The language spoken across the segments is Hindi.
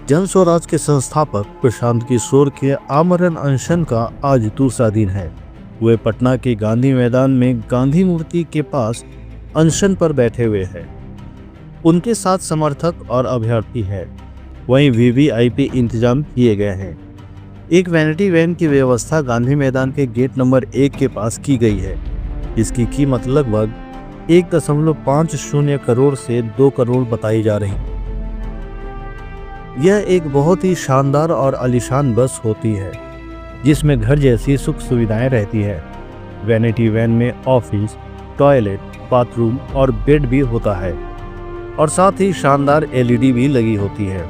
जन स्वराज के संस्थापक प्रशांत किशोर के आमरण अनशन का आज दूसरा दिन है। वे पटना के गांधी मैदान में गांधी मूर्ति के पास अनशन पर बैठे हुए हैं। उनके साथ समर्थक और अभ्यर्थी है। वहीं वीवीआईपी इंतजाम किए गए हैं। एक वैनिटी वैन की व्यवस्था गांधी मैदान के गेट नंबर 1 के पास की गई है। इसकी कीमत लगभग 1.50 करोड़ से 2 करोड़ बताई जा रही है। यह एक बहुत ही शानदार और आलीशान बस होती है जिसमें घर जैसी सुख सुविधाएं रहती है। वैनिटी वैन में ऑफिस, टॉयलेट, बाथरूम और बेड भी होता है और साथ ही शानदार एलईडी भी लगी होती है।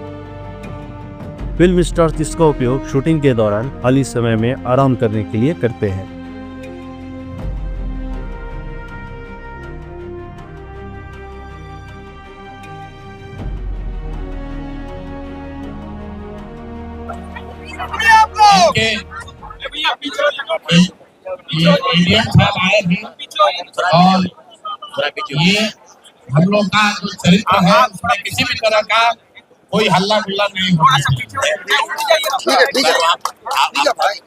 फिल्म स्टार्स इसका उपयोग शूटिंग के दौरान खाली समय में आराम करने के लिए करते हैं। ये इंडियन साहब आए थे और ये हम लोग का जो चरित्र है उसमें किसी भी तरह का कोई हल्ला गुल्ला नहीं होना चाहिए।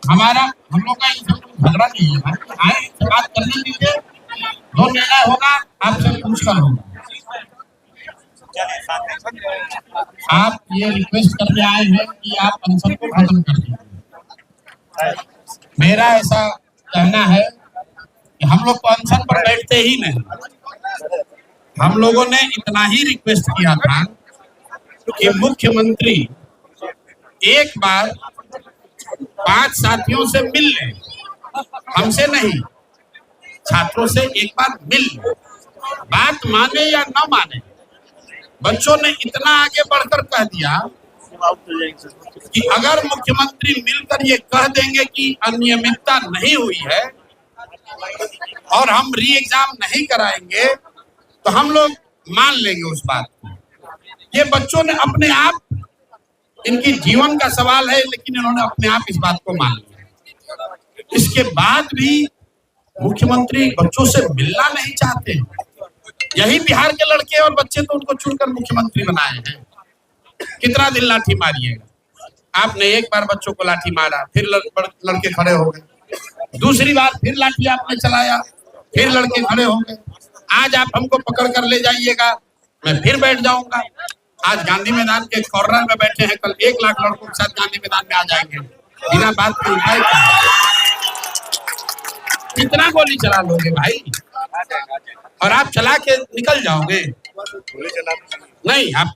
हमारा हम लोग का झगड़ा नहीं है। आए बात करने दीजिए, जो निर्णय होगा आपसे पूछकर होगा। आप ये रिक्वेस्ट करके आए हैं कि आप अनशन को खत्म कर दीजिए। मेरा ऐसा कहना है कि हम लोग तो अनशन पर बैठते ही नहीं। हम लोगों ने इतना ही रिक्वेस्ट किया था कि मुख्यमंत्री एक बार 5 साथियों से मिल लें, हमसे नहीं, छात्रों से एक बार मिल लें। बात माने या न माने, बच्चों ने इतना आगे बढ़कर कह दिया कि अगर मुख्यमंत्री मिलकर ये कह देंगे कि अनियमितता नहीं हुई है और हम री एग्जाम नहीं कराएंगे तो हम लोग मान लेंगे उस बात को। ये बच्चों ने अपने आप, इनकी जीवन का सवाल है लेकिन इन्होंने अपने आप इस बात को मान लिया। इसके बाद भी मुख्यमंत्री बच्चों से मिलना नहीं चाहते। यही बिहार के लड़के और बच्चे तो उनको चुनकर मुख्यमंत्री बनाए हैं। कितना दिन लाठी मारिएगा? आपने एक बार बच्चों को लाठी मारा, फिर लड़के खड़े हो गए। दूसरी बार फिर लाठी आपने चलाया, फिर लड़के खड़े हो गए। आज आप हमको पकड़ कर ले जाइएगा, मैं फिर बैठ जाऊंगा। आज गांधी मैदान के कॉर्नर में बैठे हैं, कल 1 लाख लड़कों के साथ गांधी मैदान में आ जाएंगे बिना बात के उठाए। कितना गोली चला लोगे भाई? और आप चला के निकल जाओगे? नहीं, आप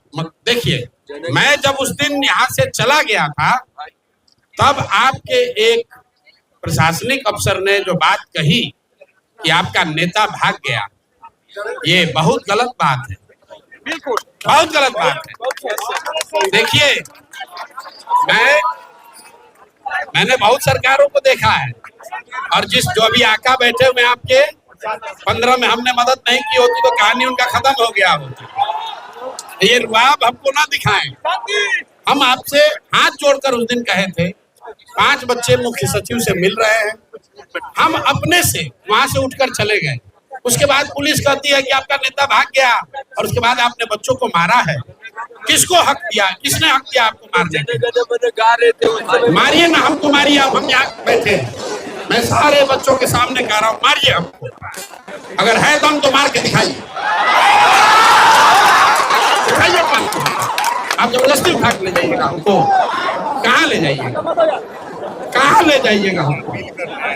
देखिए, मैं जब उस दिन यहाँ से चला गया था तब आपके एक प्रशासनिक अफसर ने जो बात कही कि आपका नेता भाग गया, ये बहुत गलत बात है। बिल्कुल बहुत गलत बात है। देखिए, मैंने बहुत सरकारों को देखा है और जो अभी आका बैठे हुए आपके 15 में हमने मदद नहीं की होती तो कहानी उनका खत्म हो गया होती। ये रुआब हमको ना दिखाएं। हम आपसे हाथ जोड़कर उस दिन कहे थे, 5 बच्चे मुख्य सचिव से मिल रहे हैं, हम अपने से वहां से उठकर चले गए। उसके बाद पुलिस कहती है कि आपका नेता भाग गया और उसके बाद आपने बच्चों को मारा है। किसको हक दिया? किसने हक दिया आपको मारने का? मारिए ना, हमको मारिए। हम यहाँ बैठे हैं, मैं सारे बच्चों के सामने कह रहा हूँ, मारिए हमको। अगर है दम तो मार के दिखाइए। आप जबरदस्ती उठा के ले जाइएगा हमको। कहाँ ले जाइएगा? कहाँ ले जाइएगा हमको?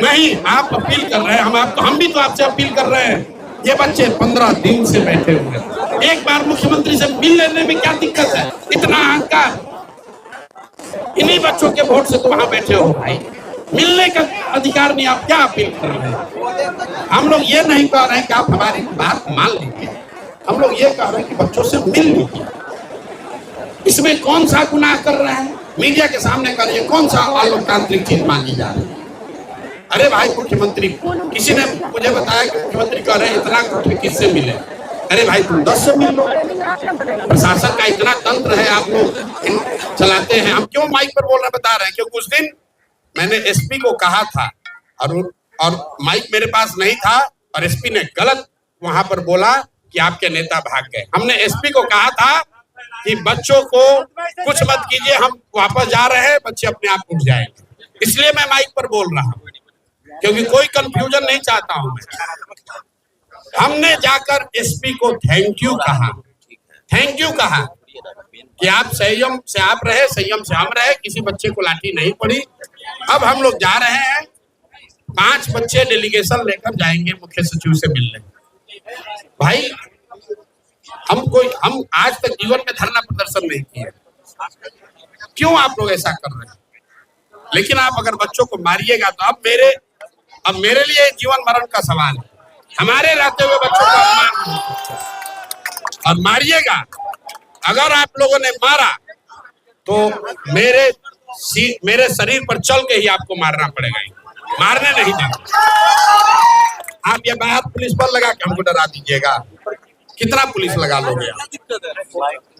नहीं, आप अपील कर रहे हैं, हम भी तो आपसे अपील कर रहे हैं। ये बच्चे 15 दिन से बैठे हुए हैं। एक बार मुख्यमंत्री से मिल लेने में क्या दिक्कत है? इतना अहंकार? इन्हीं बच्चों के वोट से तो वहां बैठे हो भाई। मिलने का अधिकार नहीं, आप क्या अपील कर रहे हैं? हम लोग ये नहीं कह रहे हैं कि आप हमारी बात मान लीजिए, हम लोग ये कह रहे हैं कि बच्चों से मिल लीजिए। इसमें कौन सा गुनाह कर रहे हैं? मीडिया के सामने करिए, कौन सा अलोकतांत्रिक चीज मानी जा रही है? अरे भाई, मुख्यमंत्री, किसी ने मुझे बताया कि मुख्यमंत्री कह रहे हैं इतना किससे मिले? अरे भाई, तुम 10 से मिल लो। प्रशासन का इतना तंत्र है, आप लोग चलाते हैं। हम क्यों माइक पर बोल रहे बता रहे हैं? क्योंकि उस दिन मैंने एसपी को कहा था और माइक मेरे पास नहीं था और एसपी ने गलत वहां पर बोला कि आपके नेता भाग गए। हमने एसपी को कहा था कि बच्चों को कुछ मत कीजिए, हम वापस जा रहे हैं, बच्चे अपने आप उठ जाएंगे। इसलिए मैं माइक पर बोल रहा हूँ, क्योंकि कोई कंफ्यूजन नहीं चाहता हूं मैं। हमने जाकर एसपी को थैंक यू कहा कि आप संयम से आप रहे, संयम से हम रहे, किसी बच्चे को लाठी नहीं पड़ी। अब हम लोग जा रहे हैं, 5 बच्चे डेलीगेशन लेकर जाएंगे मुख्य सचिव से मिलने। भाई हम आज तक जीवन में धरना प्रदर्शन नहीं किए, क्यों आप लोग ऐसा कर रहे हैं? लेकिन आप अगर बच्चों को मारिएगा तो अब मेरे लिए जीवन मरण का सवाल है। हमारे रहते हुए बच्चों को अपमान और मारिएगा। अगर आप लोगों ने मारा तो मेरे शरीर पर चल के ही आपको मारना पड़ेगा, मारने नहीं जाना। आप ये बात पुलिस पर लगा के हमको डरा दीजिएगा। कितना पुलिस लगा लोगे?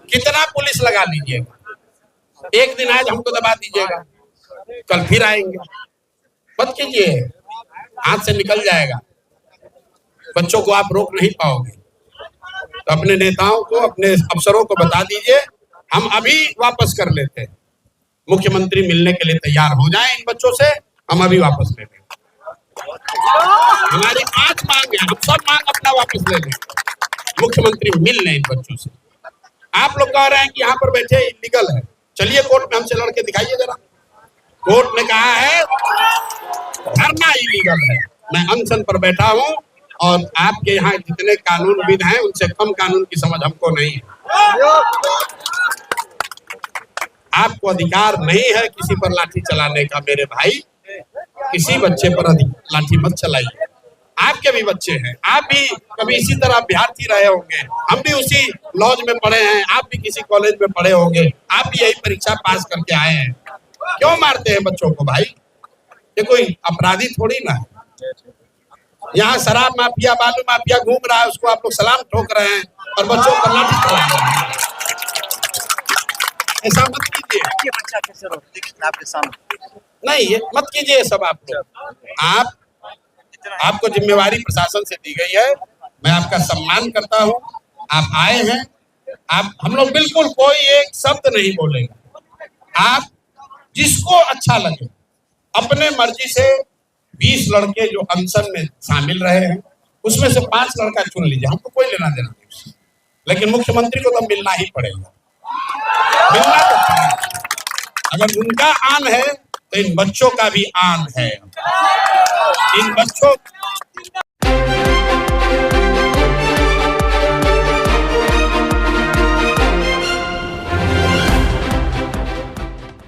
कितना पुलिस लगा लीजिएगा? एक दिन आज हमको दबा दीजिएगा, कल फिर आएंगे। मत कीजिए, हाथ से निकल जाएगा। बच्चों को आप रोक नहीं पाओगे। तो अपने नेताओं को, अपने अफसरों को बता दीजिए, हम अभी वापस कर लेते हैं। मुख्यमंत्री मिलने के लिए तैयार हो जाएं इन बच्चों से, हम अभी वापस ले लेंगे। हमारी 5 मांग है, हम सब मांग अपना वापस ले लेंगे। मुख्यमंत्री मिल लें इन बच्चों से। आप लोग कह रहे हैं कि यहाँ पर बैठे इलीगल है, चलिए कोर्ट में हमसे लड़के दिखाइए जरा। कोर्ट ने कहा है धरना इलीगल है। मैं अनशन पर बैठा हूँ और आपके यहाँ जितने कानूनविद हैं उनसे कम कानून की समझ हमको नहीं है। आपको अधिकार नहीं है किसी पर लाठी चलाने का। मेरे भाई, किसी बच्चे पर लाठी मत चलाइए। आपके भी बच्चे हैं, आप भी कभी इसी तरह अभ्यर्थी रहे होंगे, हम भी उसी लॉज में पढ़े हैं, आप भी किसी कॉलेज में पढ़े होंगे, आप भी यही परीक्षा पास करके आए हैं। क्यों मारते हैं बच्चों को भाई? ये कोई अपराधी थोड़ी ना है। यहाँ शराब माफिया, बालू माफिया घूम रहा है, उसको आप लोग सलाम ठोक रहे हैं और बच्चों पर लाठी चला रहे हैं। ऐसा मत कीजिए। बच्चा कैसे रोक आपके सामने? नहीं, ये मत कीजिए सब आप लोग। आपको जिम्मेवारी प्रशासन से दी गई है, मैं आपका सम्मान करता हूँ। आप आए हैं, हम लोग बिल्कुल कोई एक शब्द नहीं बोलेंगे। आप जिसको अच्छा लगे अपने मर्जी से 20 लड़के जो अनशन में शामिल रहे हैं उसमें से 5 लड़का चुन लीजिए, हमको कोई लेना देना नहीं। लेकिन मुख्यमंत्री को तो मिलना ही पड़ेगा, मिलना तो पड़ेगा। अगर उनका आन है तो इन बच्चों का भी आन है। इन बच्चों